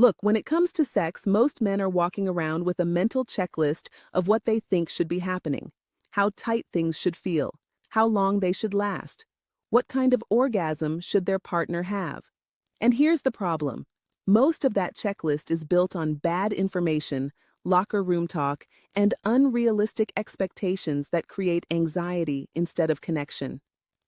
Look, when it comes to sex, most men are walking around with a mental checklist of what they think should be happening, how tight things should feel, how long they should last, what kind of orgasm should their partner have. And here's the problem. Most of that checklist is built on bad information, locker room talk, and unrealistic expectations that create anxiety instead of connection.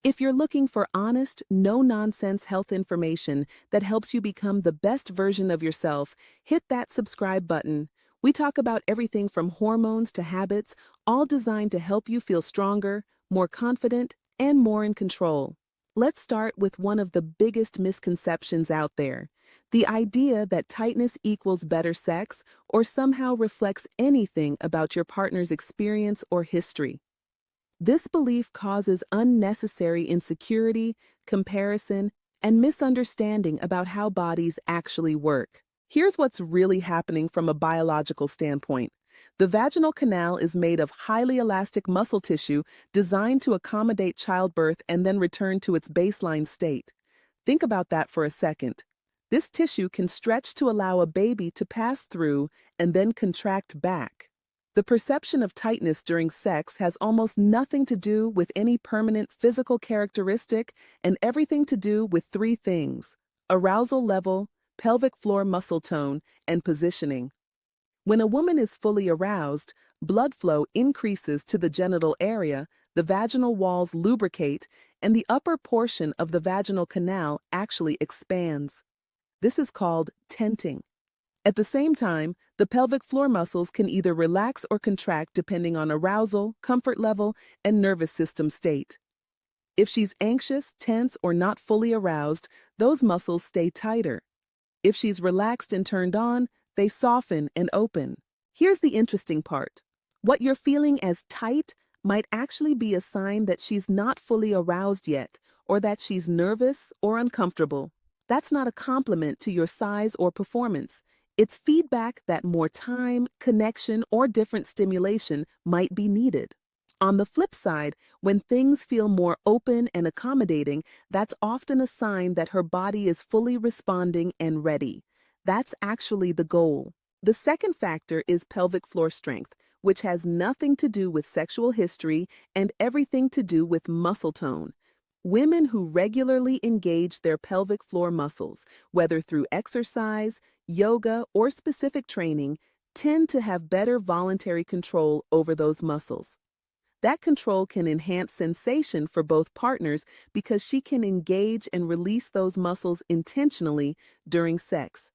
If you're looking for honest, no-nonsense health information that helps you become the best version of yourself, hit that subscribe button. We talk about everything from hormones to habits, all designed to help you feel stronger, more confident, and more in control. Let's start with one of the biggest misconceptions out there: the idea that tightness equals better sex or somehow reflects anything about your partner's experience or history. This belief causes unnecessary insecurity, comparison, and misunderstanding about how bodies actually work. Here's what's really happening from a biological standpoint. The vaginal canal is made of highly elastic muscle tissue designed to accommodate childbirth and then return to its baseline state. Think about that for a second. This tissue can stretch to allow a baby to pass through and then contract back. The perception of tightness during sex has almost nothing to do with any permanent physical characteristic and everything to do with three things: arousal level, pelvic floor muscle tone, and positioning. When a woman is fully aroused, blood flow increases to the genital area, the vaginal walls lubricate, and the upper portion of the vaginal canal actually expands. This is called tenting. At the same time, the pelvic floor muscles can either relax or contract depending on arousal, comfort level, and nervous system state. If she's anxious, tense, or not fully aroused, those muscles stay tighter. If she's relaxed and turned on, they soften and open. Here's the interesting part. What you're feeling as tight might actually be a sign that she's not fully aroused yet, or that she's nervous or uncomfortable. That's not a compliment to your size or performance. It's feedback that more time, connection, or different stimulation might be needed. On the flip side, when things feel more open and accommodating, that's often a sign that her body is fully responding and ready. That's actually the goal. The second factor is pelvic floor strength, which has nothing to do with sexual history and everything to do with muscle tone. Women who regularly engage their pelvic floor muscles, whether through exercise, yoga, or specific training, tend to have better voluntary control over those muscles. That control can enhance sensation for both partners because she can engage and release those muscles intentionally during sex.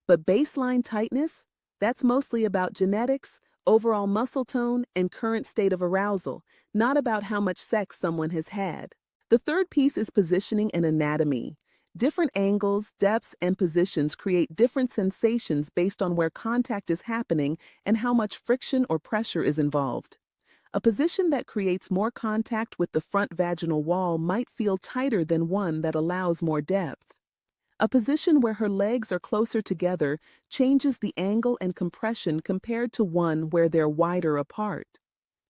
But baseline tightness? That's mostly about genetics, overall muscle tone, and current state of arousal, not about how much sex someone has had. The third piece is positioning and anatomy. Different angles, depths, and positions create different sensations based on where contact is happening and how much friction or pressure is involved. A position that creates more contact with the front vaginal wall might feel tighter than one that allows more depth. A position where her legs are closer together changes the angle and compression compared to one where they're wider apart.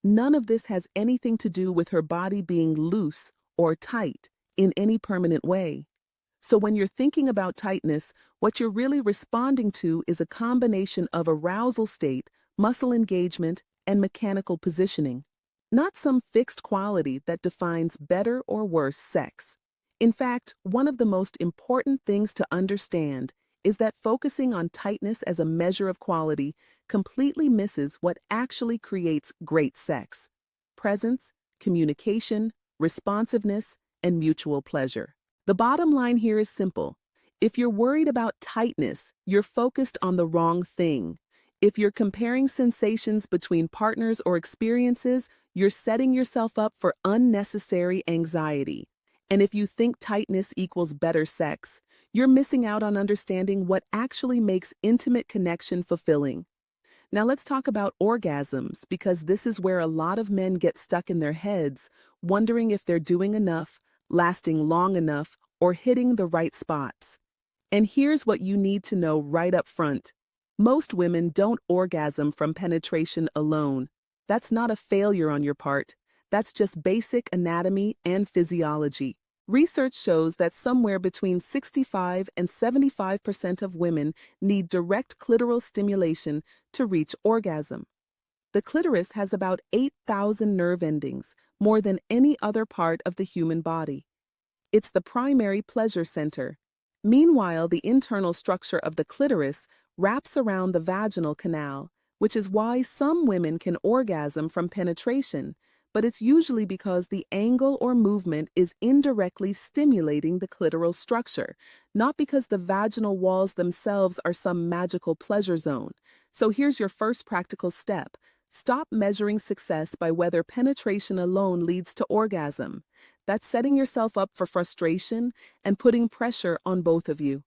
None of this has anything to do with her body being loose or tight in any permanent way. So when you're thinking about tightness, what you're really responding to is a combination of arousal state, muscle engagement, and mechanical positioning, not some fixed quality that defines better or worse sex. In fact, one of the most important things to understand is that focusing on tightness as a measure of quality completely misses what actually creates great sex: presence, communication, responsiveness, and mutual pleasure. The bottom line here is simple. If you're worried about tightness, you're focused on the wrong thing. If you're comparing sensations between partners or experiences, you're setting yourself up for unnecessary anxiety. And if you think tightness equals better sex, you're missing out on understanding what actually makes intimate connection fulfilling. Now let's talk about orgasms, because this is where a lot of men get stuck in their heads, wondering if they're doing enough, lasting long enough, or hitting the right spots. And here's what you need to know right up front. Most women don't orgasm from penetration alone. That's not a failure on your part. That's just basic anatomy and physiology. Research shows that somewhere between 65 and 75% of women need direct clitoral stimulation to reach orgasm. The clitoris has about 8,000 nerve endings, more than any other part of the human body. It's the primary pleasure center. Meanwhile, the internal structure of the clitoris wraps around the vaginal canal, which is why some women can orgasm from penetration, but it's usually because the angle or movement is indirectly stimulating the clitoral structure, not because the vaginal walls themselves are some magical pleasure zone. So here's your first practical step. Stop measuring success by whether penetration alone leads to orgasm. That's setting yourself up for frustration and putting pressure on both of you.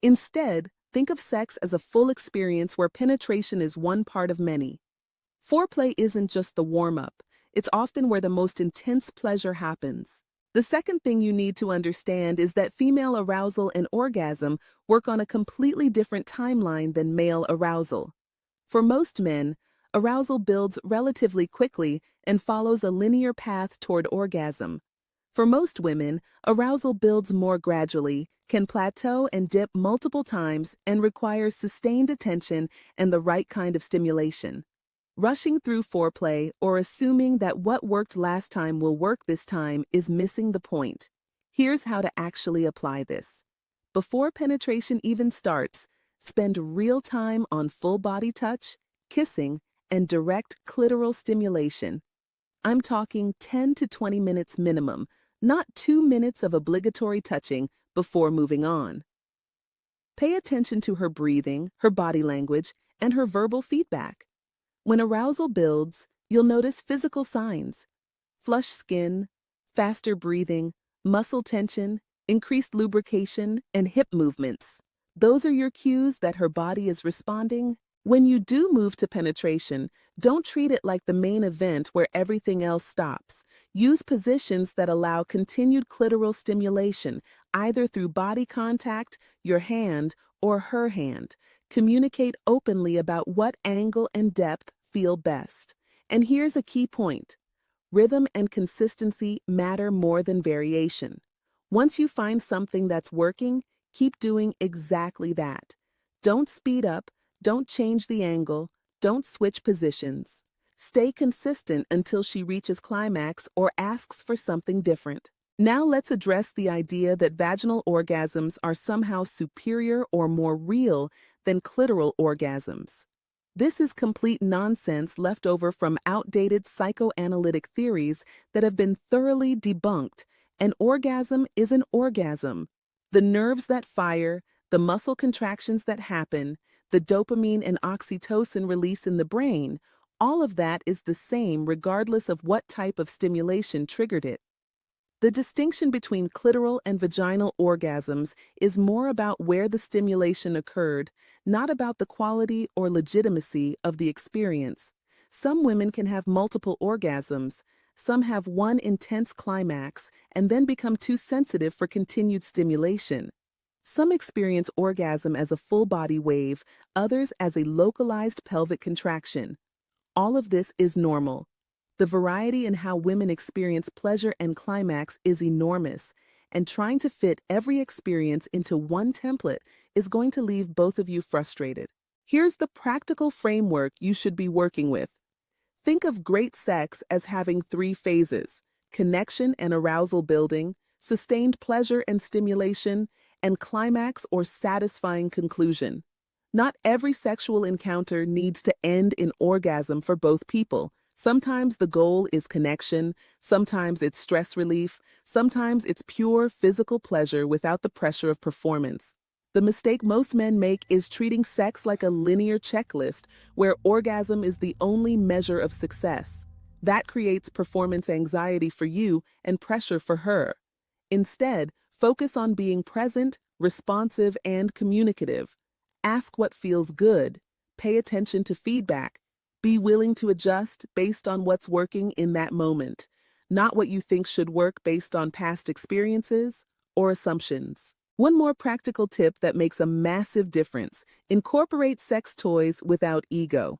Instead, think of sex as a full experience where penetration is one part of many. Foreplay isn't just the warm-up. It's often where the most intense pleasure happens. The second thing you need to understand is that female arousal and orgasm work on a completely different timeline than male arousal. For most men, arousal builds relatively quickly and follows a linear path toward orgasm. For most women, arousal builds more gradually, can plateau and dip multiple times, and requires sustained attention and the right kind of stimulation. Rushing through foreplay or assuming that what worked last time will work this time is missing the point. Here's how to actually apply this. Before penetration even starts, spend real time on full body touch, kissing, and direct clitoral stimulation. I'm talking 10 to 20 minutes minimum, not 2 minutes of obligatory touching before moving on. Pay attention to her breathing, her body language, and her verbal feedback. When arousal builds, you'll notice physical signs: flushed skin, faster breathing, muscle tension, increased lubrication, and hip movements. Those are your cues that her body is responding. When you do move to penetration, don't treat it like the main event where everything else stops. Use positions that allow continued clitoral stimulation, either through body contact, your hand, or her hand. Communicate openly about what angle and depth feel best. And here's a key point. Rhythm and consistency matter more than variation. Once you find something that's working, keep doing exactly that. Don't speed up, don't change the angle, don't switch positions. Stay consistent until she reaches climax or asks for something different. Now let's address the idea that vaginal orgasms are somehow superior or more real than clitoral orgasms. This is complete nonsense left over from outdated psychoanalytic theories that have been thoroughly debunked. An orgasm is an orgasm. The nerves that fire, the muscle contractions that happen, the dopamine and oxytocin release in the brain, all of that is the same regardless of what type of stimulation triggered it. The distinction between clitoral and vaginal orgasms is more about where the stimulation occurred, not about the quality or legitimacy of the experience. Some women can have multiple orgasms, some have one intense climax and then become too sensitive for continued stimulation. Some experience orgasm as a full-body wave, others as a localized pelvic contraction. All of this is normal. The variety in how women experience pleasure and climax is enormous, and trying to fit every experience into one template is going to leave both of you frustrated. Here's the practical framework you should be working with. Think of great sex as having 3 phases: connection and arousal building, sustained pleasure and stimulation, and climax or satisfying conclusion. Not every sexual encounter needs to end in orgasm for both people. Sometimes the goal is connection, sometimes it's stress relief, sometimes it's pure physical pleasure without the pressure of performance. The mistake most men make is treating sex like a linear checklist where orgasm is the only measure of success. That creates performance anxiety for you and pressure for her. Instead, focus on being present, responsive, and communicative. Ask what feels good. Pay attention to feedback. Be willing to adjust based on what's working in that moment, not what you think should work based on past experiences or assumptions. One more practical tip that makes a massive difference: incorporate sex toys without ego.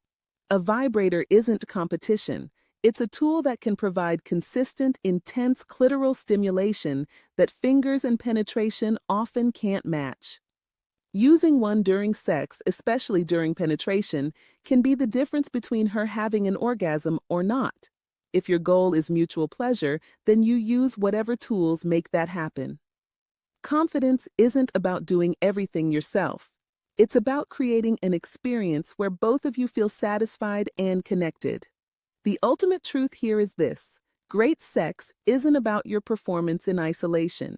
A vibrator isn't competition, It's a tool that can provide consistent, intense clitoral stimulation that fingers and penetration often can't match. Using one during sex, especially during penetration, can be the difference between her having an orgasm or not. If your goal is mutual pleasure, then you use whatever tools make that happen. Confidence isn't about doing everything yourself. It's about creating an experience where both of you feel satisfied and connected. The ultimate truth here is this: great sex isn't about your performance in isolation.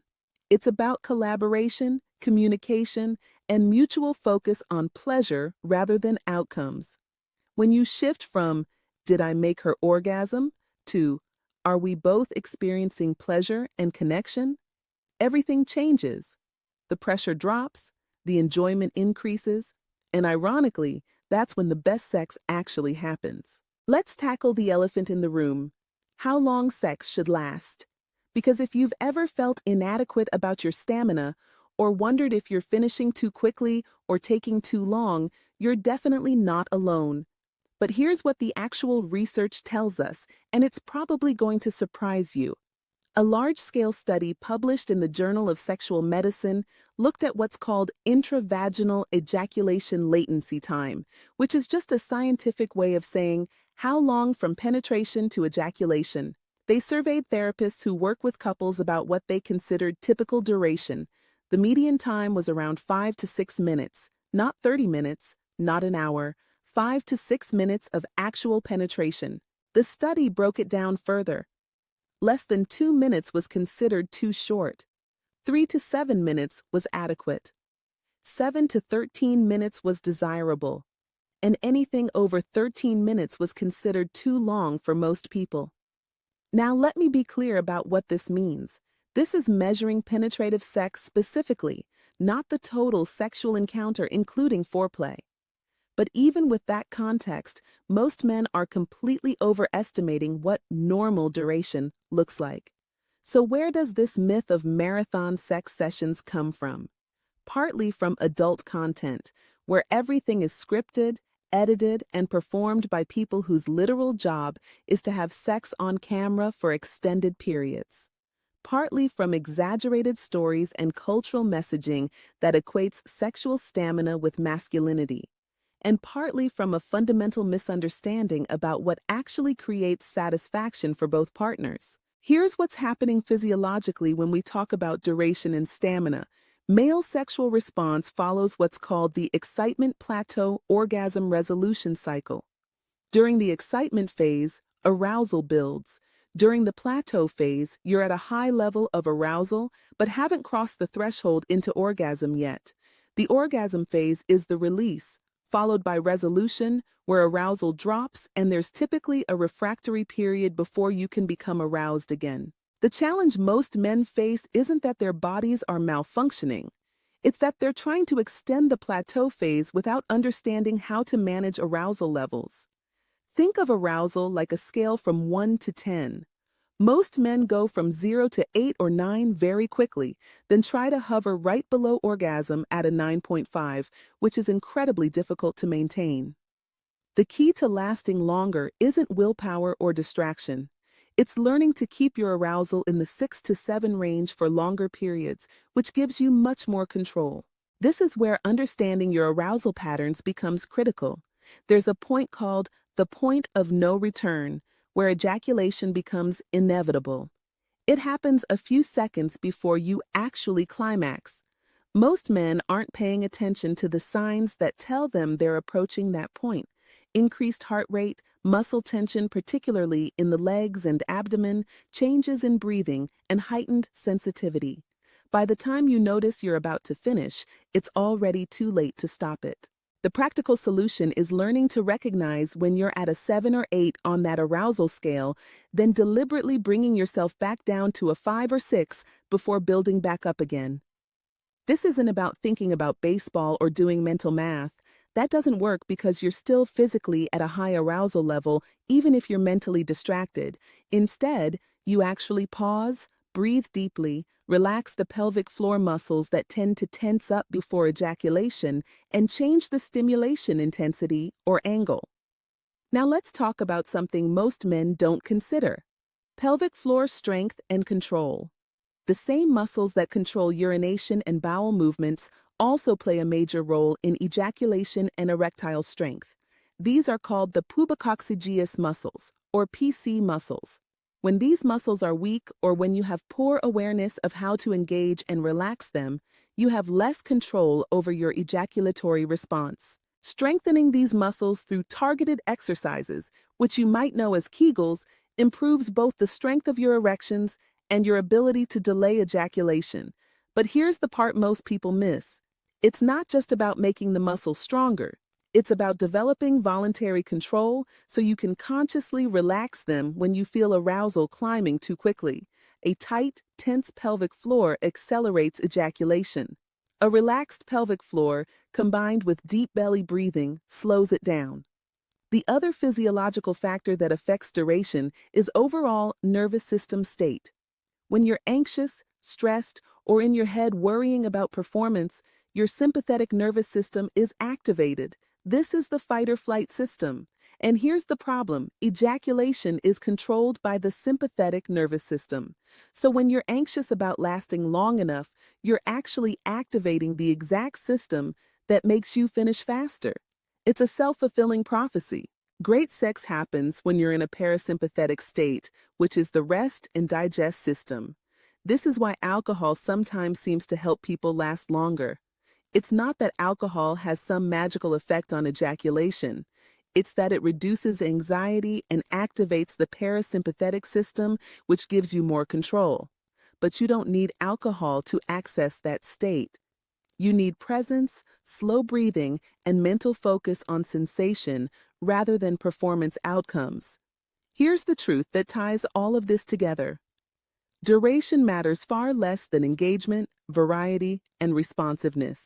It's about collaboration, communication, and mutual focus on pleasure rather than outcomes. When you shift from, "Did I make her orgasm?" to, "Are we both experiencing pleasure and connection?" everything changes. The pressure drops, the enjoyment increases, and ironically, that's when the best sex actually happens. Let's tackle the elephant in the room: how long sex should last. Because if you've ever felt inadequate about your stamina, or wondered if you're finishing too quickly or taking too long, you're definitely not alone. But here's what the actual research tells us, and it's probably going to surprise you. A large-scale study published in the Journal of Sexual Medicine looked at what's called intravaginal ejaculation latency time, which is just a scientific way of saying how long from penetration to ejaculation. They surveyed therapists who work with couples about what they considered typical duration. The median time was around 5 to 6 minutes, not 30 minutes, not an hour, 5 to 6 minutes of actual penetration. The study broke it down further. Less than 2 minutes was considered too short. 3 to 7 minutes was adequate. 7 to 13 minutes was desirable. And anything over 13 minutes was considered too long for most people. Now let me be clear about what this means. This is measuring penetrative sex specifically, not the total sexual encounter including foreplay. But even with that context, most men are completely overestimating what normal duration looks like. So where does this myth of marathon sex sessions come from? Partly from adult content, where everything is scripted, edited, and performed by people whose literal job is to have sex on camera for extended periods. Partly from exaggerated stories and cultural messaging that equates sexual stamina with masculinity, and partly from a fundamental misunderstanding about what actually creates satisfaction for both partners. Here's what's happening physiologically when we talk about duration and stamina. Male sexual response follows what's called the excitement plateau orgasm resolution cycle. During the excitement phase, arousal builds. During the plateau phase, you're at a high level of arousal but haven't crossed the threshold into orgasm yet. The orgasm phase is the release, followed by resolution, where arousal drops and there's typically a refractory period before you can become aroused again. The challenge most men face isn't that their bodies are malfunctioning. It's that they're trying to extend the plateau phase without understanding how to manage arousal levels. Think of arousal like a scale from 1 to 10. Most men go from 0 to 8 or 9 very quickly, then try to hover right below orgasm at a 9.5, which is incredibly difficult to maintain. The key to lasting longer isn't willpower or distraction. It's learning to keep your arousal in the 6 to 7 range for longer periods, which gives you much more control. This is where understanding your arousal patterns becomes critical. There's a point called the point of no return, where ejaculation becomes inevitable. It happens a few seconds before you actually climax. Most men aren't paying attention to the signs that tell them they're approaching that point. Increased heart rate, muscle tension, particularly in the legs and abdomen, changes in breathing, and heightened sensitivity. By the time you notice you're about to finish, it's already too late to stop it. The practical solution is learning to recognize when you're at a 7 or 8 on that arousal scale, then deliberately bringing yourself back down to a 5 or 6 before building back up again. This isn't about thinking about baseball or doing mental math. That doesn't work because you're still physically at a high arousal level, even if you're mentally distracted. Instead, you actually pause, breathe deeply, relax the pelvic floor muscles that tend to tense up before ejaculation, and change the stimulation intensity or angle. Now let's talk about something most men don't consider: pelvic floor strength and control. The same muscles that control urination and bowel movements also play a major role in ejaculation and erectile strength. These are called the pubococcygeus muscles, or PC muscles. When these muscles are weak or when you have poor awareness of how to engage and relax them, you have less control over your ejaculatory response. Strengthening these muscles through targeted exercises, which you might know as Kegels, improves both the strength of your erections and your ability to delay ejaculation. But here's the part most people miss. It's not just about making the muscles stronger. It's about developing voluntary control so you can consciously relax them when you feel arousal climbing too quickly. A tight, tense pelvic floor accelerates ejaculation. A relaxed pelvic floor, combined with deep belly breathing, slows it down. The other physiological factor that affects duration is overall nervous system state. When you're anxious, stressed, or in your head worrying about performance, your sympathetic nervous system is activated. This is the fight-or-flight system. And here's the problem: ejaculation is controlled by the sympathetic nervous system. So when you're anxious about lasting long enough, you're actually activating the exact system that makes you finish faster. It's a self-fulfilling prophecy. Great sex happens when you're in a parasympathetic state, which is the rest and digest system. This is why alcohol sometimes seems to help people last longer. It's not that alcohol has some magical effect on ejaculation. It's that it reduces anxiety and activates the parasympathetic system, which gives you more control. But you don't need alcohol to access that state. You need presence, slow breathing, and mental focus on sensation rather than performance outcomes. Here's the truth that ties all of this together. Duration matters far less than engagement, variety, and responsiveness.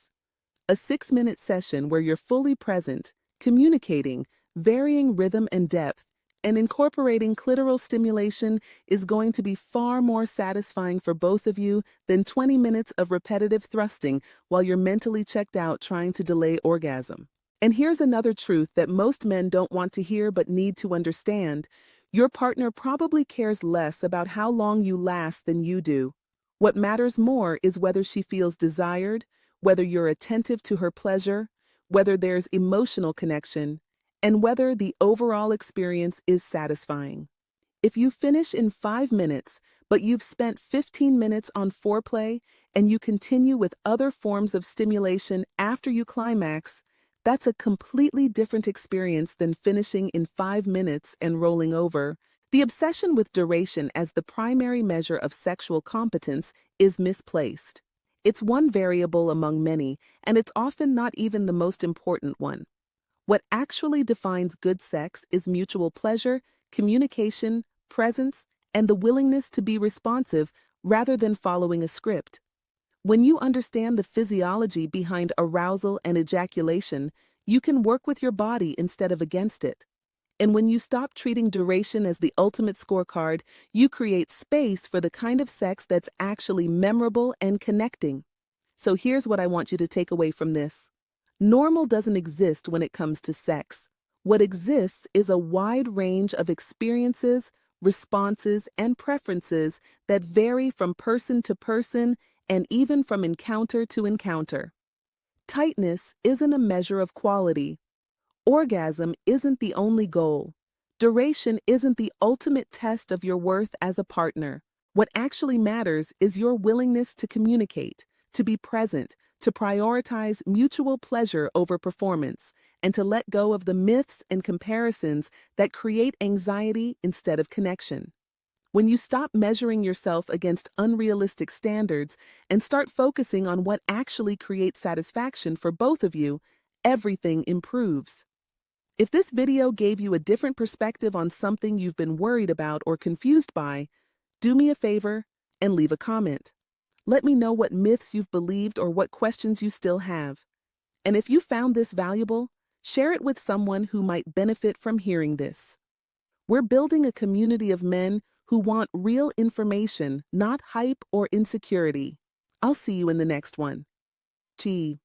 A 6-minute session where you're fully present, communicating, varying rhythm and depth, and incorporating clitoral stimulation is going to be far more satisfying for both of you than 20 minutes of repetitive thrusting while you're mentally checked out trying to delay orgasm. And here's another truth that most men don't want to hear but need to understand. Your partner probably cares less about how long you last than you do. What matters more is whether she feels desired, whether you're attentive to her pleasure, whether there's emotional connection, and whether the overall experience is satisfying. If you finish in 5 minutes, but you've spent 15 minutes on foreplay and you continue with other forms of stimulation after you climax, that's a completely different experience than finishing in 5 minutes and rolling over. The obsession with duration as the primary measure of sexual competence is misplaced. It's one variable among many, and it's often not even the most important one. What actually defines good sex is mutual pleasure, communication, presence, and the willingness to be responsive rather than following a script. When you understand the physiology behind arousal and ejaculation, you can work with your body instead of against it. And when you stop treating duration as the ultimate scorecard, you create space for the kind of sex that's actually memorable and connecting. So here's what I want you to take away from this. Normal doesn't exist when it comes to sex. What exists is a wide range of experiences, responses, and preferences that vary from person to person and even from encounter to encounter. Tightness isn't a measure of quality. Orgasm isn't the only goal. Duration isn't the ultimate test of your worth as a partner. What actually matters is your willingness to communicate, to be present, to prioritize mutual pleasure over performance, and to let go of the myths and comparisons that create anxiety instead of connection. When you stop measuring yourself against unrealistic standards and start focusing on what actually creates satisfaction for both of you, everything improves. If this video gave you a different perspective on something you've been worried about or confused by, do me a favor and leave a comment. Let me know what myths you've believed or what questions you still have. And if you found this valuable, share it with someone who might benefit from hearing this. We're building a community of men who want real information, not hype or insecurity. I'll see you in the next one. Gee.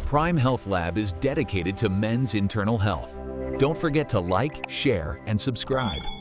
Prime Health Lab is dedicated to men's internal health. Don't forget to like, share, and subscribe.